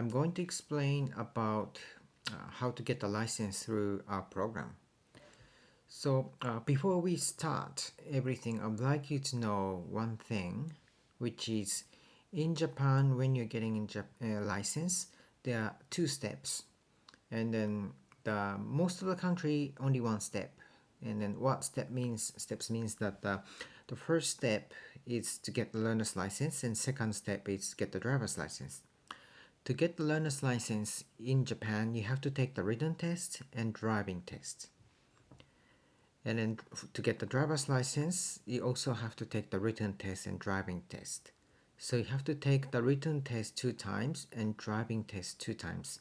I'm going to explain about how to get a license through our program. So before we start everything, I'd like you to know one thing, which is in Japan, when you're getting a license, there are two steps, and then most of the country only one step. And then what steps means that the first step is to get the learner's license, and second step is to get the driver's license. To get the learner's license in Japan, you have to take the written test and driving test. And then to get the driver's license, you also have to take the written test and driving test. So you have to take the written test 2 times and driving test 2 times.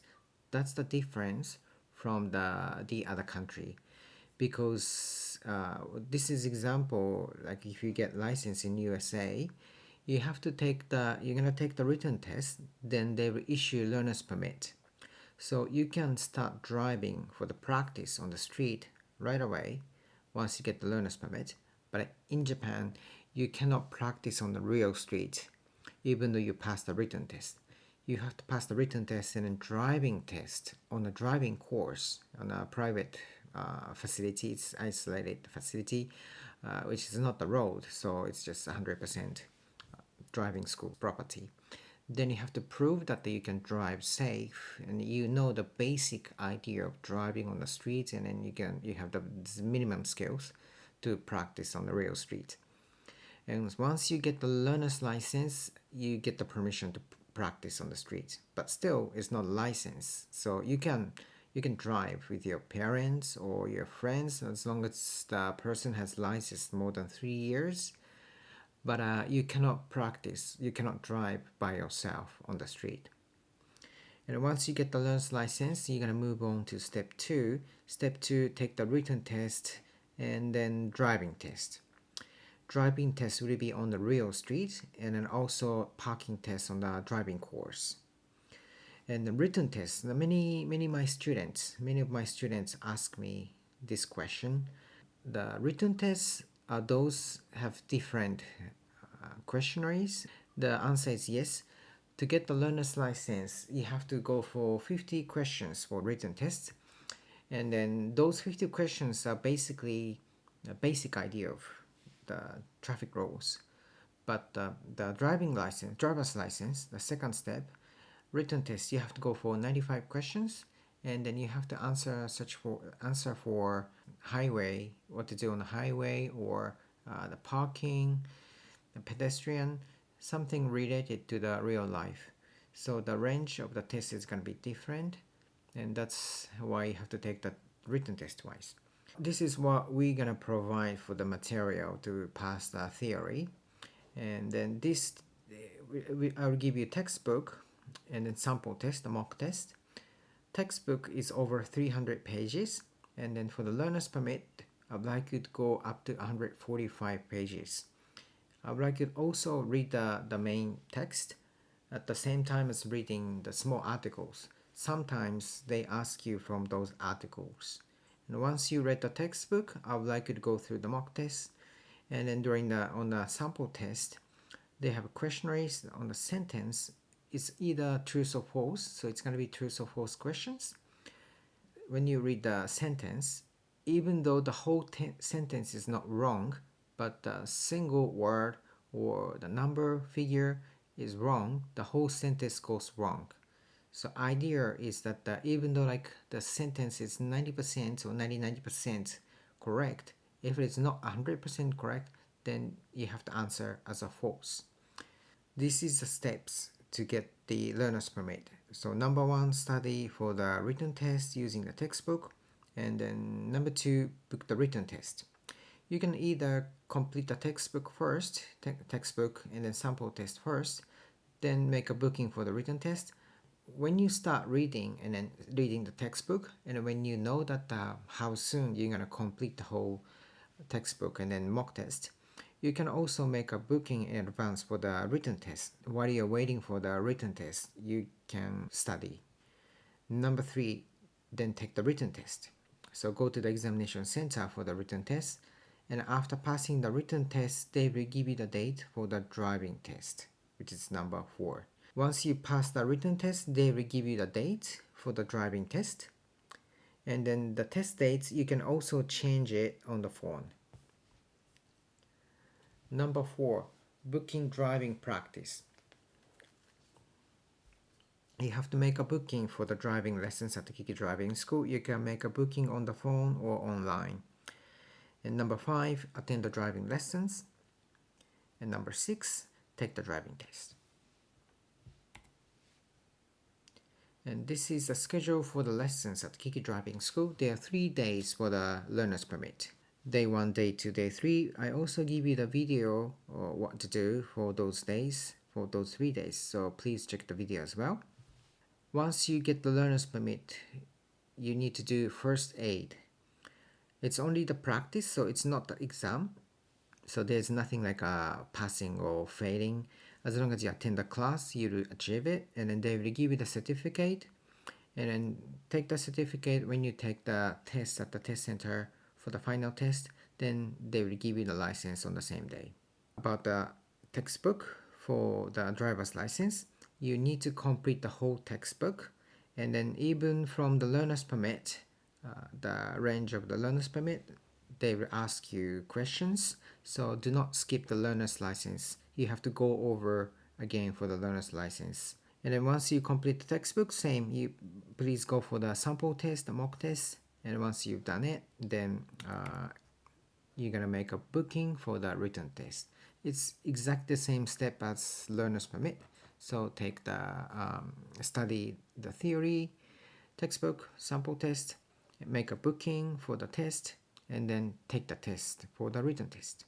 That's the difference from the other country. Because this is example, like if you get license in USA, you're gonna take the written test, then they will issue learner's permit. So you can start driving for the practice on the street right away once you get the learner's permit. But in Japan, you cannot practice on the real street even though you pass the written test. You have to pass the written test and a driving test on a driving course on a private facility. It's isolated facility, which is not the road, so it's just 100% driving school property. Then you have to prove that you can drive safe, and you know the basic idea of driving on the street, and then you have the minimum skills to practice on the real street. And once you get the learner's license, you get the permission to practice on the street. But still, it's not a license, so you can drive with your parents or your friends as long as the person has license more than 3 years. But you cannot practice, you cannot drive by yourself on the street. And once you get the learner's license, you're going to move on to step 2. Step 2, take the written test and then driving test. Driving test will be on the real street, and then also parking test on the driving course. And the written test, many of my students ask me this question. The written tests are those have different questionnaires. The answer is yes. To get the learner's license, you have to go for 50 questions for written tests. And then those 50 questions are basically a basic idea of the traffic rules. But the driver's license, the second step, written test, you have to go for 95 questions, and then you have to answer for highway, what to do on the highway, or the parking, the pedestrian, something related to the real life. So the range of the test is going to be different, and that's why you have to take the written test twice. This is what we're going to provide for the material to pass the theory. And then I'll give you textbook and then sample test, the mock test. Textbook is over 300 pages, and then for the learner's permit, I'd like you to go up to 145 pages. I'd like you to also read the main text at the same time as reading the small articles. Sometimes they ask you from those articles. And once you read the textbook, I would like you to go through the mock test. And then on the sample test, they have questionnaires on the sentence. It's either true or false, so it's going to be true or false questions. When you read the sentence, even though the whole sentence is not wrong, but the single word or the number, figure is wrong, the whole sentence goes wrong. So idea is that even though like the sentence is 90% or 99% correct, if it's not 100% correct, then you have to answer as a false. This is the steps to get the learner's permit. So number 1, study for the written test using the textbook, and then number 2, book the written test. You can either complete the textbook first, textbook and then sample test first, then make a booking for the written test. When you start reading and then reading the textbook, and when you know that how soon you're going to complete the whole textbook and then mock test, you can also make a booking in advance for the written test. While you're waiting for the written test, you can study. Number 3, then take the written test. So go to the examination center for the written test, and after passing the written test, they will give you the date for the driving test, which is number 4. Once you pass the written test, they will give you the date for the driving test. And then the test dates, you can also change it on the phone. Number 4, booking driving practice. You have to make a booking for the driving lessons at the Kiki Driving School. You can make a booking on the phone or online. And number 5, attend the driving lessons. And number 6, take the driving test. And this is the schedule for the lessons at Kiki Driving School. There are 3 days for the learner's permit. Day 1, day 2, day 3. I also give you the video or what to do for those days, for those 3 days. So please check the video as well. Once you get the learner's permit, you need to do first aid. It's only the practice, so it's not the exam. So there's nothing like passing or failing. As long as you attend the class, you will achieve it, and then they will give you the certificate. And then take the certificate when you take the test at the test center for the final test. Then they will give you the license on the same day. About the textbook for the driver's license, you need to complete the whole textbook. And then even from the learner's permit, the range of the learner's permit, they will ask you questions. So do not skip the learner's license. You have to go over again for the learner's license. And then once you complete the textbook, same, you please go for the sample test, the mock test. And once you've done it, then you're gonna make a booking for the written test. It's exactly the same step as learner's permit. So take the study the theory, textbook, sample test, make a booking for the test, and then take the test for the written test.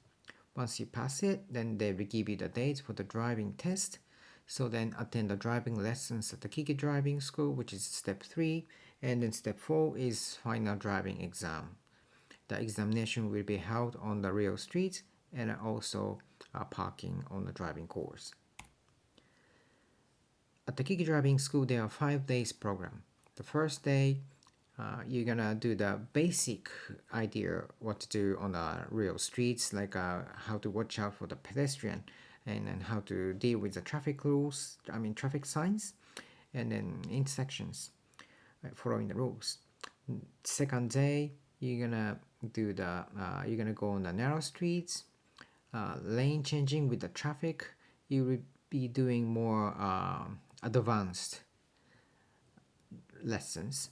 Once you pass it, then they will give you the dates for the driving test. So then attend the driving lessons at the Kiki Driving School, which is step 3, and then step 4 is final driving exam. The examination will be held on the real streets and also parking on the driving course. At the Kiki Driving School, there are 5 days program. The first day, you're gonna do the basic idea what to do on the real streets, like how to watch out for the pedestrian and how to deal with the traffic rules, traffic signs, and then intersections, following the rules. Second day, you're gonna do the you're gonna go on the narrow streets, lane changing with the traffic. You will be doing more advanced lessons.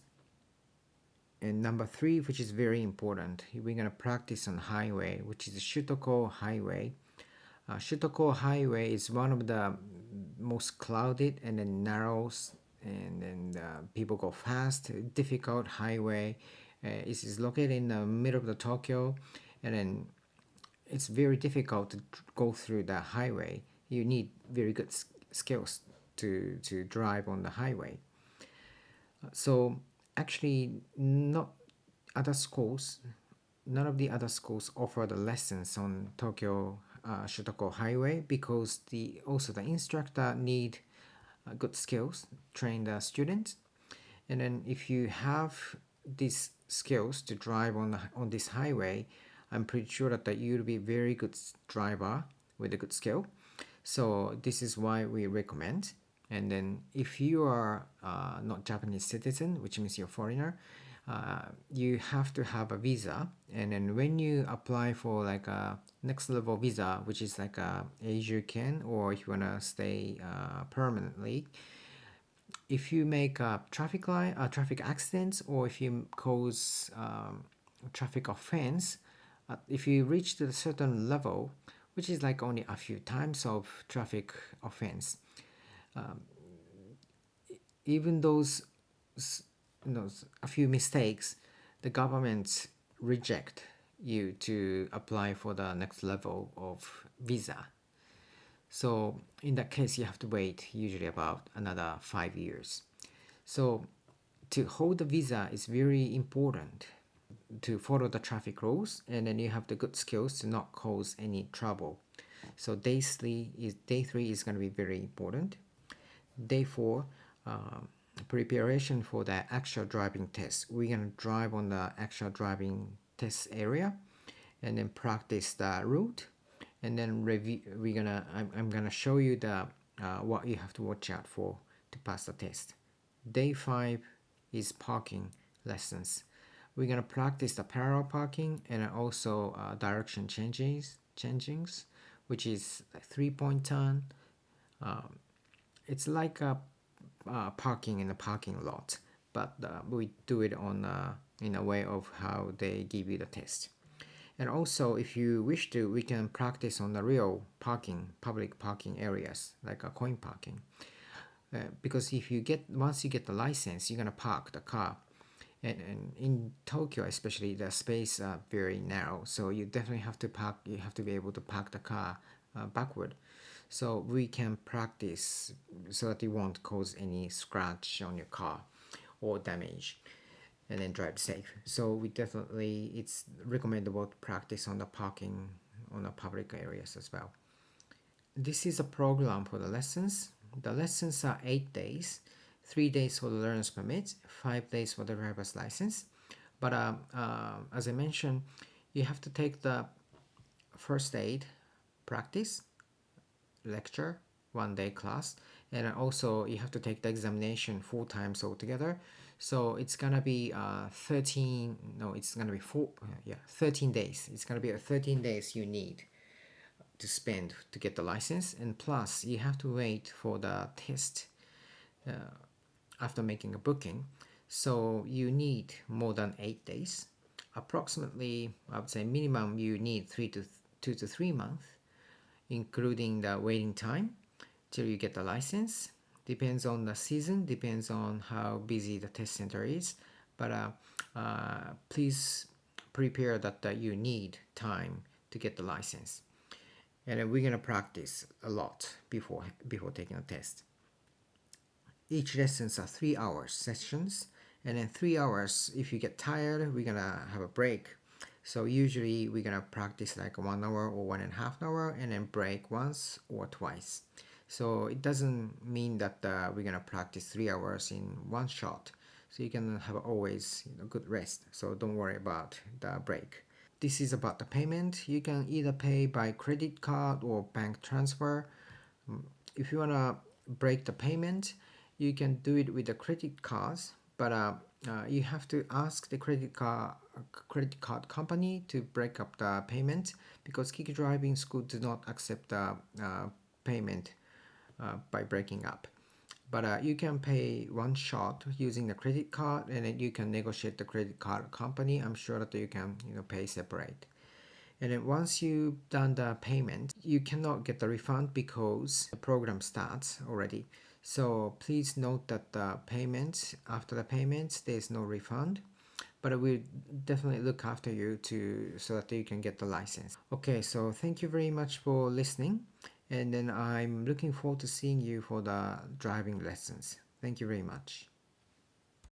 And number 3, which is very important, we're gonna practice on highway, which is the Shutoko Highway. Shutoko Highway is one of the most crowded and then narrows, and then people go fast, difficult highway. It is located in the middle of the Tokyo, and then it's very difficult to go through the highway. You need very good skills to drive on the highway. So actually, none of the other schools offer the lessons on Tokyo Shutoko Highway, because the instructor need good skills, train the students. And then if you have these skills to drive on this highway, I'm pretty sure that you'll be very good driver with a good skill. So this is why we recommend. And then if you are not Japanese citizen, which means you're a foreigner, you have to have a visa. And then when you apply for like a next level visa, which is like a Asia-Ken, or if you wanna stay permanently, if you make a traffic accidents, or if you cause traffic offense, if you reach to a certain level, which is like only a few times of traffic offense, even those a few mistakes, the government reject you to apply for the next level of visa. So in that case, you have to wait usually about another 5 years. So to hold the visa is very important, to follow the traffic rules, and then you have the good skills to not cause any trouble. So day 3 is going to be very important. Day 4, preparation for the actual driving test. We're going to drive on the actual driving test area, and then practice the route, and then review. I'm gonna show you the what you have to watch out for to pass the test. Day 5 is parking lessons. We're gonna practice the parallel parking and also direction changings, which is a 3-point turn. It's like a parking in a parking lot, but we do it on in a way of how they give you the test. And also, if you wish to, we can practice on the real parking, public parking areas, like a coin parking. Because if you get once you get the license, you're gonna park the car, and in Tokyo especially, the space are very narrow, so you definitely have to park. You have to be able to park the car backward, so we can practice so that you won't cause any scratch on your car or damage, and then drive safe. So we definitely it's recommendable to practice on the parking on the public areas as well. This is a program for the lessons. The lessons are 8 days, 3 days for the learner's permit, 5 days for the driver's license. But as I mentioned, you have to take the first aid practice lecture, 1 day class, and also you have to take the examination 4 times altogether. So it's gonna be 13. No, it's gonna be 13 days. It's gonna be 13 days you need to spend to get the license, and plus you have to wait for the test after making a booking, so you need more than 8 days. Approximately, I would say minimum you need 2 to 3 months, including the waiting time till you get the license. Depends on the season, depends on how busy the test center is, but please prepare that you need time to get the license, and we're gonna practice a lot before taking a test. Each lessons are 3 hours sessions, and in 3 hours, if you get tired, we're gonna have a break. So usually we're gonna practice like 1 hour or 1.5 hour, and then break once or twice. So it doesn't mean that we're gonna practice 3 hours in one shot. So you can have always good rest. So don't worry about the break. This is about the payment. You can either pay by credit card or bank transfer. If you wanna break the payment, you can do it with the credit cards, but you have to ask the credit card company to break up the payment, because Kiki Driving School does not accept the payment by breaking up. But you can pay one shot using the credit card, and then you can negotiate the credit card company. I'm sure that you can pay separate. And then once you've done the payment, you cannot get the refund because the program starts already. So please note that the payment after the payment there's no refund, but we'll definitely look after you to so that you can get the license. Okay, so thank you very much for listening, and then I'm looking forward to seeing you for the driving lessons. Thank you very much.